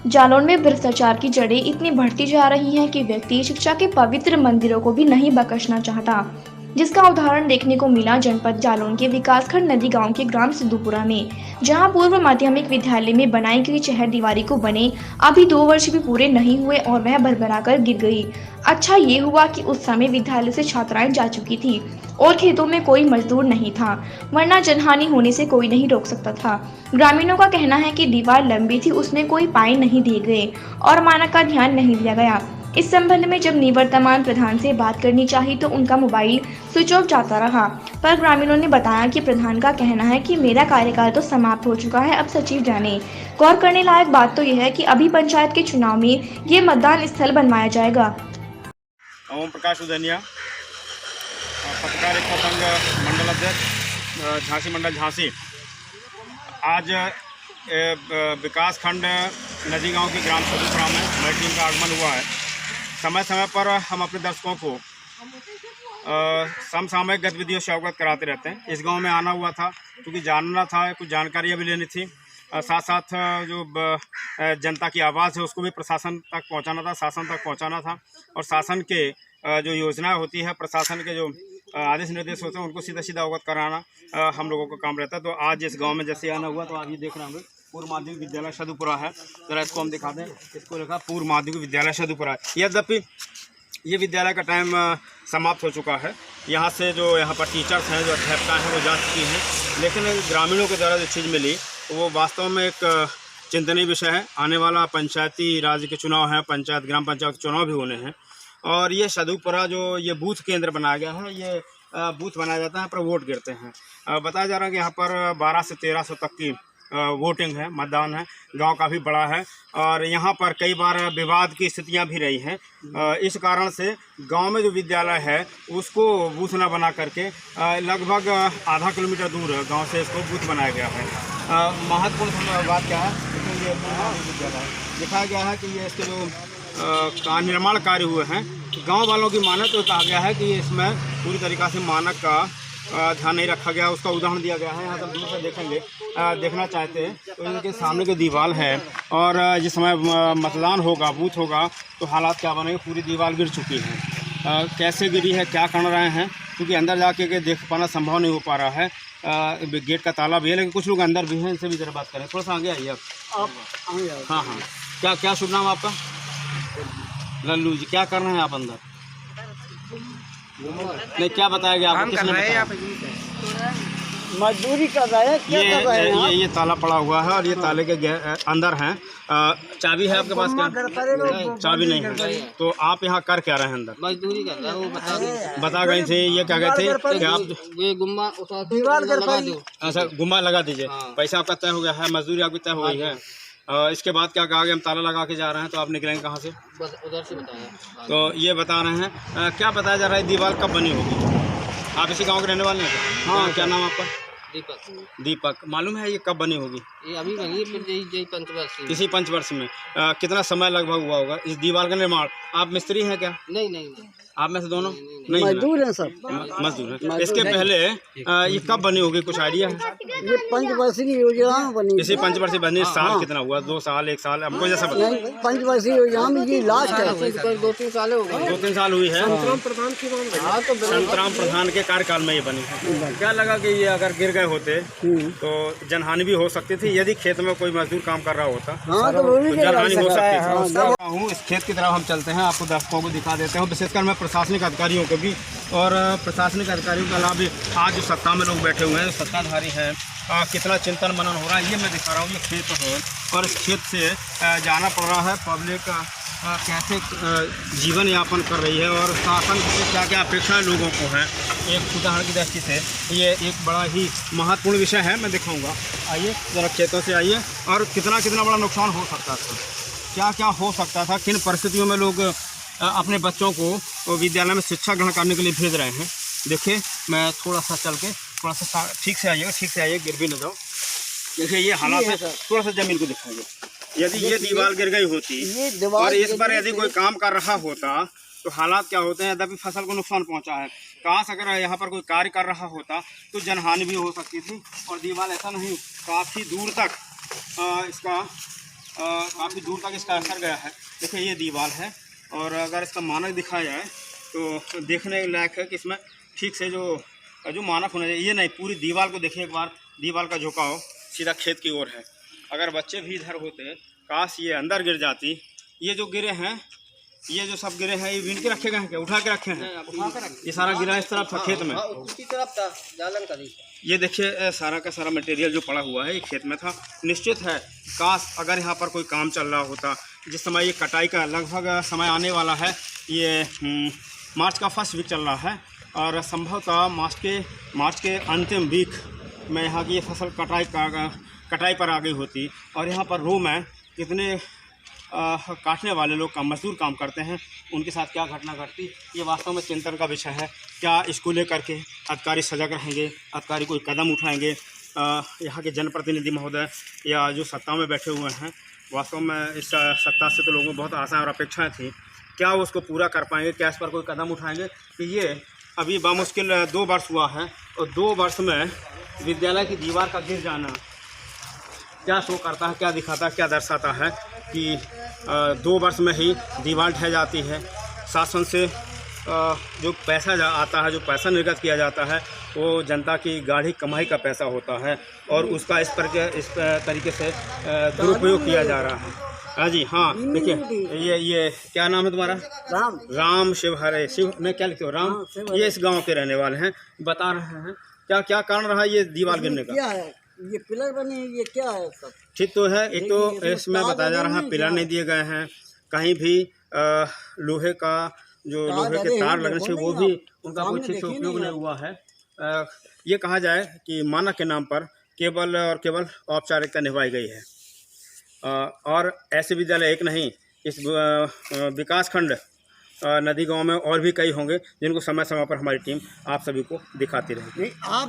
जालौन में भ्रष्टाचार की जड़ें इतनी बढ़ती जा रही हैं कि व्यक्ति शिक्षा के पवित्र मंदिरों को भी नहीं बख्शना चाहता, जिसका उदाहरण देखने को मिला जनपद जालौन के विकासखंड नदी गांव के ग्राम सिद्धूपुरा में, जहां पूर्व माध्यमिक विद्यालय में बनाई गई चहर दीवारी को बने अभी 2 वर्ष भी पूरे नहीं हुए और वह भरभरा कर गिर गई। अच्छा ये हुआ कि उस समय विद्यालय से छात्राएं जा चुकी थी और खेतों में कोई मजदूर नहीं था, वरना जनहानि होने से कोई नहीं रोक सकता था। ग्रामीणों का कहना है कि दीवार लंबी थी, उसमें कोई पाए नहीं दिए गए और मानक का ध्यान नहीं दिया गया। इस संबंध में जब निवर्तमान प्रधान से बात करनी चाहिए तो उनका मोबाइल स्विच ऑफ जाता रहा, पर ग्रामीणों ने बताया कि प्रधान का कहना है कि मेरा कार्यकाल तो समाप्त हो चुका है, अब सचिव जाने। गौर करने लायक बात तो यह है कि अभी पंचायत के चुनाव में ये मतदान स्थल बनवाया जाएगा। ओम प्रकाश उदनिया, पत्रकार एकता संघ मंडल अध्यक्ष, झांसी मंडल झांसी। आज विकास खंड नदी गांव के ग्राम सिद्धूपुरा में हमारी टीम का आगमन हुआ है। समय समय पर हम अपने दर्शकों को समसामयिक गतिविधियों से अवगत कराते रहते हैं। इस गांव में आना हुआ था क्योंकि जानना था, कुछ जानकारियाँ भी लेनी थी, साथ साथ जो जनता की आवाज़ है उसको भी प्रशासन तक पहुंचाना था, शासन तक पहुंचाना था, और शासन के जो योजनाएं होती है, प्रशासन के जो आदेश निर्देश होते हैं उनको सीधा सीधा अवगत कराना हम लोगों का काम रहता है। तो आज इस गांव में जैसे आना हुआ तो आज ये देख रहे हैं पूर्व माध्यमिक विद्यालय सिद्धूपुरा है। जरा इसको हम दिखा दें, इसको लिखा पूर्व माध्यमिक विद्यालय सिद्धूपुरा है। यद्यपि ये विद्यालय का टाइम समाप्त हो चुका है, यहाँ से जो यहाँ पर टीचर्स हैं, जो अध्यापिकाएँ हैं वो जा चुकी हैं, लेकिन ग्रामीणों के द्वारा जो चीज़ मिली वो वास्तव में एक चिंतनीय विषय है। आने वाला पंचायती राज के चुनाव हैं, पंचायत ग्राम पंचायत के चुनाव भी होने हैं, और ये सिद्धूपुरा जो ये बूथ केंद्र बनाया गया है, ये बूथ बनाया जाता है पर वोट गिरते हैं। बताया जा रहा है कि यहाँ पर 1200 से 1300 तक की वोटिंग है, मतदान है। गांव काफ़ी बड़ा है और यहाँ पर कई बार विवाद की स्थितियाँ भी रही हैं। इस कारण से गांव में जो विद्यालय है उसको बूथ न बना करके लगभग आधा किलोमीटर दूर गांव से इसको बूथ बनाया गया है। महत्वपूर्ण बात क्या है, ये विद्यालय दिखाया गया है कि ये इसके जो का निर्माण कार्य हुए हैं, गांव वालों की माने तो कहा गया है कि इसमें पूरी तरीक़ा से मानक का ध्यान नहीं रखा गया, उसका उदाहरण दिया गया है। यहाँ सब दूर से देखेंगे, देखना चाहते हैं तो इनके सामने जो दीवार है और जिस समय मतदान होगा, बूथ होगा, तो हालात क्या बनेंगे। पूरी दीवार गिर चुकी है। कैसे गिरी है, क्या कर रहे हैं, क्योंकि अंदर जाके देख पाना संभव नहीं हो पा रहा है। गेट का ताला भी है, लेकिन कुछ लोग अंदर भी हैं, इनसे भी ज़रा बात करें। थोड़ा सा आगे आइए आप। हाँ हाँ, क्या शुभ नाम आपका? लल्लू जी, क्या कर रहे हैं आप अंदर? नहीं, क्या बताया गया आपको? किसने बताया? मजदूरी कर रहे हैं, क्या कर रहे हैं? ये ताला पड़ा हुआ है और ये ताले के अंदर हैं। चाबी है आपके पास? क्या चाबी नहीं है? तो आप यहाँ कर क्या रहे हैं अंदर? मजदूरी कर रहे हैं, वो बता गए थे। ये क्या गए थे कि आप ये गुम्मा दीवार लगा दो। अच्छा, गुम्मा लगा दीजिए। पैसा आपका तय हो गया है, मजदूरी आपकी तय हो गई है। इसके बाद क्या कहा कि हम ताला लगा के जा रहे हैं, तो आप निकलेंगे कहाँ से? बस उधर से बताया। तो ये बता रहे हैं। क्या बताया जा रहा है, दीवार कब बनी होगी? आप इसी गांव के रहने वाले हैं क्या? हाँ। क्या नाम आपका? दीपक। मालूम है ये कब बनी होगी? ये अभी बनी है, यही पंचवर्षीय। इसी पंचवर्ष में कितना समय लगभग हुआ होगा इस दीवार का निर्माण? आप मिस्त्री हैं क्या? नहीं। आप में से दोनों नहीं? मजदूर हैं सब, मजदूर हैं। इसके पहले ये कब बनी होगी, कुछ आइडिया है? ये पंचवर्षीय योजना बनी। इसी पंचवर्षीय बनी। साल कितना हुआ? 2 साल, 1 साल, हमको जैसा बताया। पंचवर्षीय योजना में ये लास्ट है, 2-3 साल हो गए। 2-3 साल हुई है। संतराम प्रधान के कार्यकाल में ये बनी। क्या लगा कि ये अगर गिर गए होते तो जनहानि भी हो सकती थी, यदि खेत में कोई मजदूर काम कर रहा होता तो जनहानि हो सकती थी। इस खेत की तरफ हम चलते हैं, आपको दर्शकों को दिखा देते हैं, विशेषकर मैं प्रशासनिक अधिकारियों को भी, और प्रशासनिक अधिकारियों के अलावा आज जो सत्ता में लोग बैठे हुए हैं, सत्ताधारी हैं, कितना चिंतन मनन हो रहा है ये मैं दिखा रहा हूँ। ये खेत है और इस खेत से जाना पड़ रहा है। पब्लिक कैसे जीवन यापन कर रही है और शासन से क्या क्या अपेक्षाएं लोगों को हैं, एक उदाहरण की दृष्टि से ये एक बड़ा ही महत्वपूर्ण विषय है। मैं दिखाऊंगा, आइए ज़रा खेतों से आइए। और कितना बड़ा नुकसान हो सकता था, क्या हो सकता था, किन परिस्थितियों में लोग अपने बच्चों को विद्यालय में शिक्षा ग्रहण करने के लिए भेज रहे हैं। देखिए, मैं थोड़ा सा चल के थोड़ा सा ठीक से आइए, गिर भी न जाओ। देखिए ये हालात है, थोड़ा सा ज़मीन को दिखाइए। यदि ये दीवार गिर गई होती और इस पर यदि कोई काम कर रहा होता तो हालात क्या होते हैं। यद्यपि फसल को नुकसान पहुंचा है, काश अगर यहाँ पर कोई कार्य कर रहा होता तो जनहानि भी हो सकती थी। और दीवार ऐसा नहीं, काफ़ी दूर तक इसका काफ़ी दूर तक इसका असर गया है। देखिए ये दीवार है, और अगर इसका मानक दिखाया जाए तो देखने लायक है कि इसमें ठीक से जो मानक होना चाहिए, ये नहीं, पूरी दीवार को देखिए एक बार। दीवार का झुकाव सीधा खेत की ओर है। अगर बच्चे भी इधर होते, काश ये अंदर गिर जाती। ये जो गिरे हैं, ये जो सब गिरे हैं, ये बीन के रखे गए हैं क्या, उठा के रखे हैं? ये सारा गिरा इस तरफ था खेत में, उसकी तरफ था जालन करी। ये देखिए सारा का सारा मटेरियल जो पड़ा हुआ है ये खेत में था। निश्चित है काश अगर यहाँ पर कोई काम चल रहा होता, जिस समय ये कटाई का लगभग समय आने वाला है, ये मार्च का फर्स्ट वीक चल रहा है, और संभवतः मार्च के अंतिम वीक में यहाँ की ये फसल कटाई पर आ गई होती। और यहाँ पर रो में कितने काटने वाले लोग मजदूर काम करते हैं, उनके साथ क्या घटना घटती, ये वास्तव में चिंतन का विषय है। क्या इसको लेकर के अधिकारी सजग रहेंगे, अधिकारी कोई कदम उठाएंगे? यहाँ के जनप्रतिनिधि महोदय या जो सत्ता में बैठे हुए हैं, वास्तव में इस सत्ता से तो लोगों को बहुत आशा और अपेक्षाएं थी, क्या वो उसको पूरा कर पाएंगे? क्या इस पर कोई कदम उठाएंगे? कि ये अभी बामुश्किल 2 वर्ष हुआ है, और 2 वर्ष में विद्यालय की दीवार का गिर जाना क्या शो करता है, क्या दिखाता है, क्या दर्शाता है कि 2 वर्ष में ही दीवार ढह जाती है। शासन से जो पैसा आता है, जो पैसा निर्गत किया जाता है, वो जनता की गाढ़ी कमाई का पैसा होता है, और उसका इस तरीके से दुरुपयोग किया जा रहा है। हाँ जी, हाँ देखिए ये क्या नाम है तुम्हारा? राम शिव हरे शिव, मैं क्या लिखते हो राम? ये इस गांव के रहने वाले हैं, बता रहे हैं क्या कारण रहा ये दीवार गिरने का? क्या है ये पिलर बने, ये क्या है सब? ठीक तो है, एक तो इसमें बताया जा रहा है पिलर नहीं दिए गए हैं, कहीं भी लोहे के तार लगने से वो भी उनका कोई ठीक से उपयोग नहीं हुआ है। ये कहा जाए कि मानक के नाम पर केवल और केवल औपचारिकता निभाई गई है, और ऐसे विद्यालय एक नहीं, इस विकासखंड नदी गांव में और भी कई होंगे जिनको समय समय पर हमारी टीम आप सभी को दिखाती रहेगी। आप